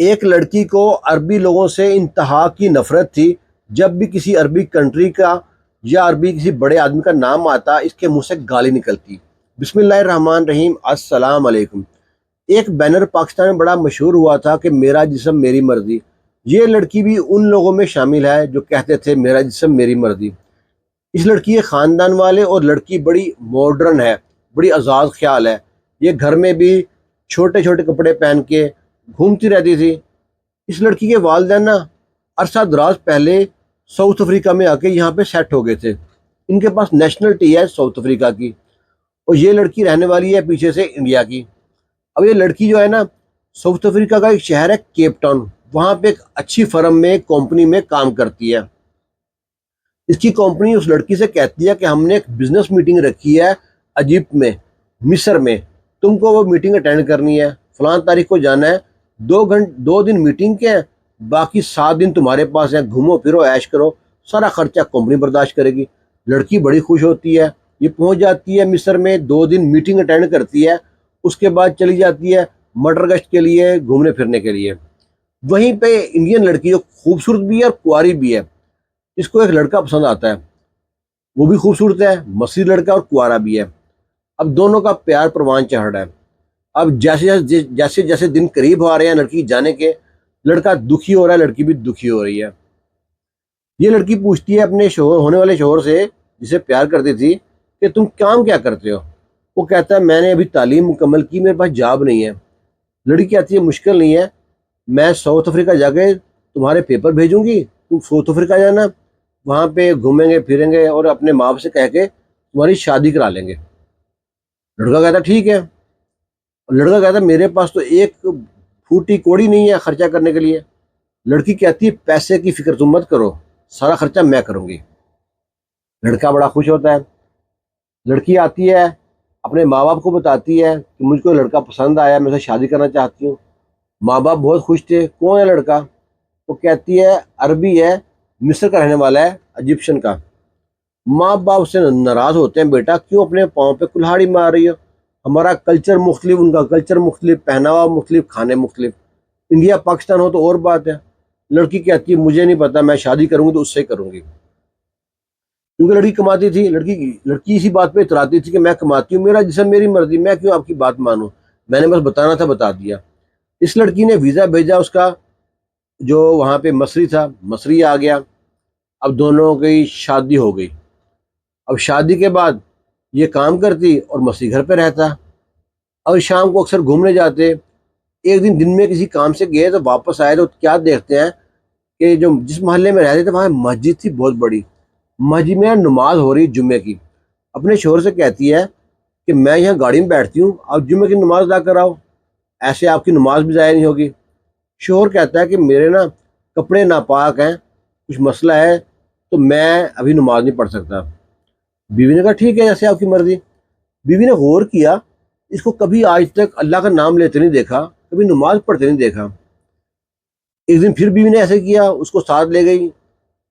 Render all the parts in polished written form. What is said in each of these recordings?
ایک لڑکی کو عربی لوگوں سے انتہا کی نفرت تھی۔ جب بھی کسی عربی کنٹری کا یا عربی کسی بڑے آدمی کا نام آتا اس کے منہ سے گالی نکلتی۔ بسم اللہ الرحمن الرحیم، السلام علیکم۔ ایک بینر پاکستان میں بڑا مشہور ہوا تھا کہ میرا جسم میری مرضی۔ یہ لڑکی بھی ان لوگوں میں شامل ہے جو کہتے تھے میرا جسم میری مرضی۔ اس لڑکی کے خاندان والے اور لڑکی بڑی ماڈرن ہے، بڑی آزاد خیال ہے۔ یہ گھر میں بھی چھوٹے چھوٹے کپڑے پہن کے گھومتی رہتی تھی۔ اس لڑکی کے والدین عرصہ دراز پہلے ساؤتھ افریقہ میں آ کے یہاں پہ سیٹ ہو گئے تھے۔ ان کے پاس نیشنلٹی ہے ساؤتھ افریقہ کی، اور یہ لڑکی رہنے والی ہے پیچھے سے انڈیا کی۔ اب یہ لڑکی جو ہے نا، ساؤتھ افریقہ کا ایک شہر ہے کیپ ٹاؤن، وہاں پہ ایک اچھی فرم میں کمپنی میں کام کرتی ہے۔ اس کی کمپنی اس لڑکی سے کہتی ہے کہ ہم نے ایک بزنس میٹنگ رکھی ہے ایجپٹ میں، مصر میں، تم کو وہ میٹنگ اٹینڈ کرنی ہے، فلاں تاریخ کو جانا ہے، 2 دن میٹنگ کے ہیں، باقی 7 دن تمہارے پاس ہیں، گھومو پھرو عیش کرو، سارا خرچہ کمپنی برداشت کرے گی۔ لڑکی بڑی خوش ہوتی ہے، یہ پہنچ جاتی ہے مصر میں، 2 دن میٹنگ اٹینڈ کرتی ہے، اس کے بعد چلی جاتی ہے مٹر گشت کے لیے، گھومنے پھرنے کے لیے۔ وہیں پہ انڈین لڑکی جو خوبصورت بھی ہے اور کواری بھی ہے، اس کو ایک لڑکا پسند آتا ہے، وہ بھی خوبصورت ہے، مصری لڑکا اور کوارا بھی ہے۔ اب دونوں کا پیار پروان چڑھ رہا ہے۔ اب جیسے جیسے دن قریب آ رہے ہیں لڑکی جانے کے، لڑکا دکھی ہو رہا ہے، لڑکی بھی دکھی ہو رہی ہے۔ یہ لڑکی پوچھتی ہے اپنے شوہر ہونے والے شوہر سے، جسے پیار کرتی تھی، کہ تم کام کیا کرتے ہو؟ وہ کہتا ہے میں نے ابھی تعلیم مکمل کی، میرے پاس جاب نہیں ہے۔ لڑکی کہتی ہے مشکل نہیں ہے، میں ساؤتھ افریقہ جا کے تمہارے پیپر بھیجوں گی، تم ساؤتھ افریقہ جانا، وہاں پہ گھومیں گے پھریں گے اور اپنے ماں باپ سے کہہ کے تمہاری شادی کرا لیں گے۔ لڑکا کہتا ٹھیک ہے۔ لڑکا کہتا میرے پاس تو ایک پھوٹی کوڑی نہیں ہے خرچہ کرنے کے لیے۔ لڑکی کہتی ہے پیسے کی فکر تم مت کرو، سارا خرچہ میں کروں گی۔ لڑکا بڑا خوش ہوتا ہے۔ لڑکی آتی ہے، اپنے ماں باپ کو بتاتی ہے کہ مجھ کو لڑکا پسند آیا، میں اسے شادی کرنا چاہتی ہوں۔ ماں باپ بہت خوش تھے۔ کون ہے لڑکا؟ وہ کہتی ہے عربی ہے، مصر کا رہنے والا ہے، ایجپشن کا۔ ماں باپ سے ناراض ہوتے ہیں، بیٹا کیوں اپنے پاؤں پہ کلہاڑی مار رہی ہو؟ ہمارا کلچر مختلف، ان کا کلچر مختلف، پہناوا مختلف، کھانے مختلف، انڈیا پاکستان ہو تو اور بات ہے۔ لڑکی کہتی ہے مجھے نہیں پتا، میں شادی کروں گی تو اس سے کروں گی، کیونکہ لڑکی کماتی تھی۔ لڑکی اسی بات پہ اتراتی تھی کہ میں کماتی ہوں، میرا جسم میری مرضی، میں کیوں آپ کی بات مانوں، میں نے بس بتانا تھا بتا دیا۔ اس لڑکی نے ویزا بھیجا، اس کا جو وہاں پہ مصری تھا، مصری آ گیا۔ اب دونوں کی شادی ہو گئی۔ اب شادی کے بعد یہ کام کرتی اور مصری گھر پہ رہتا۔ اب شام کو اکثر گھومنے جاتے۔ ایک دن میں کسی کام سے گئے تو واپس آئے تو کیا دیکھتے ہیں کہ جس محلے میں رہتے تھے وہاں مسجد تھی بہت بڑی، مسجد میں نماز ہو رہی جمعے کی۔ اپنے شوہر سے کہتی ہے کہ میں یہاں گاڑی میں بیٹھتی ہوں، آپ جمعے کی نماز ادا کر آؤ، ایسے آپ کی نماز بھی ضائع نہیں ہوگی۔ شوہر کہتا ہے کہ میرے کپڑے ناپاک ہیں، کچھ مسئلہ ہے تو میں ابھی نماز نہیں پڑھ سکتا۔ بیوی نے کہا ٹھیک ہے جیسے آپ کی مرضی۔ بیوی نے غور کیا، اس کو کبھی آج تک اللہ کا نام لیتے نہیں دیکھا، کبھی نماز پڑھتے نہیں دیکھا۔ ایک دن پھر بیوی نے ایسے کیا، اس کو ساتھ لے گئی،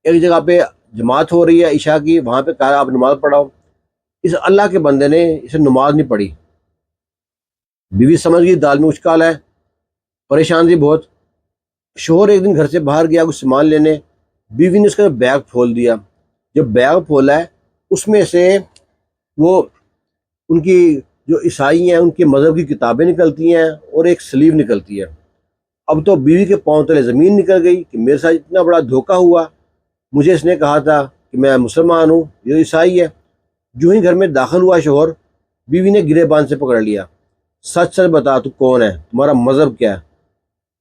ایک جگہ پہ جماعت ہو رہی ہے عشاء کی، وہاں پہ کہا آپ نماز پڑھاؤ۔ اس اللہ کے بندے نے اسے نماز نہیں پڑھی۔ بیوی سمجھ گئی دال میں اچکال ہے، پریشان تھی بہت۔ شوہر ایک دن گھر سے باہر گیا کچھ سامان لینے، بیوی نے اس کا بیگ کھول دیا۔ جب بیگ کھولا ہے اس میں سے وہ ان کی جو عیسائی ہیں ان کے مذہب کی کتابیں نکلتی ہیں اور ایک سلیو نکلتی ہے۔ اب تو بیوی کے پاؤں تلے زمین نکل گئی کہ میرے ساتھ اتنا بڑا دھوکہ ہوا، مجھے اس نے کہا تھا کہ میں مسلمان ہوں، یہ عیسائی ہے۔ جو ہی گھر میں داخل ہوا شوہر، بیوی نے گرے بان سے پکڑ لیا، سچ سچ بتا تو کون ہے، تمہارا مذہب کیا ہے؟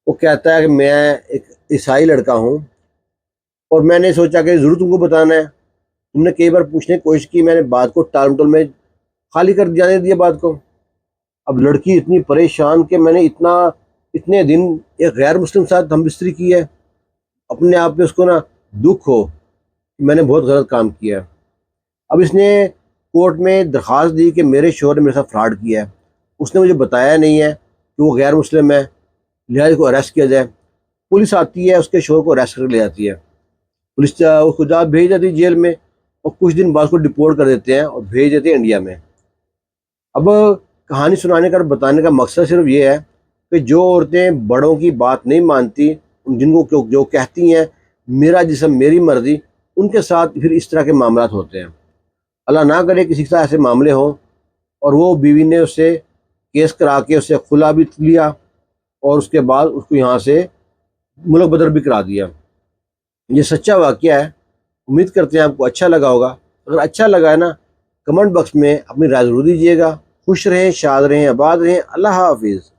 وہ کہتا ہے کہ میں ایک عیسائی لڑکا ہوں اور میں نے سوچا کہ ضرور تم کو بتانا ہے، تم نے کئی بار پوچھنے کی کوشش کی، میں نے بات کو ٹال مٹول میں خالی کر جانے دیا بات کو۔ اب لڑکی اتنی پریشان کہ میں نے اتنے دن ایک غیر مسلم ساتھ ہم بستری کی ہے، اپنے آپ پہ اس کو دکھ ہو کہ میں نے بہت غلط کام کیا ہے۔ اب اس نے کورٹ میں درخواست دی کہ میرے شوہر نے میرے ساتھ فراڈ کیا ہے، اس نے مجھے بتایا نہیں ہے کہ وہ غیر مسلم ہے، لہٰذا کو اریسٹ کیا جائے۔ پولیس آتی ہے، اس کے شوہر کو اریسٹ کر لے جاتی ہے، پولیس اس کو جا بھیج دیتی ہے جیل میں، اور کچھ دن بعد کو ڈپورٹ کر دیتے ہیں اور بھیج دیتے ہیں انڈیا میں۔ اب کہانی سنانے کا اور بتانے کا مقصد صرف یہ ہے کہ جو عورتیں بڑوں کی بات نہیں مانتی، جن کو جو کہتی ہیں میرا جسم میری مرضی، ان کے ساتھ پھر اس طرح کے معاملات ہوتے ہیں۔ اللہ نہ کرے کسی کے ساتھ ایسے معاملے ہوں اور وہ بیوی نے اس سے کیس کرا کے اس سے خلا بھی لیا اور اس کے بعد اس کو یہاں سے ملک بدر بھی کرا دیا۔ یہ سچا واقعہ ہے۔ امید کرتے ہیں آپ کو اچھا لگا ہوگا۔ اگر اچھا لگا ہے نا، کمنٹ باکس میں اپنی رائے ضرور دیجیے گا۔ خوش رہیں، شاد رہیں، آباد رہیں۔ اللہ حافظ۔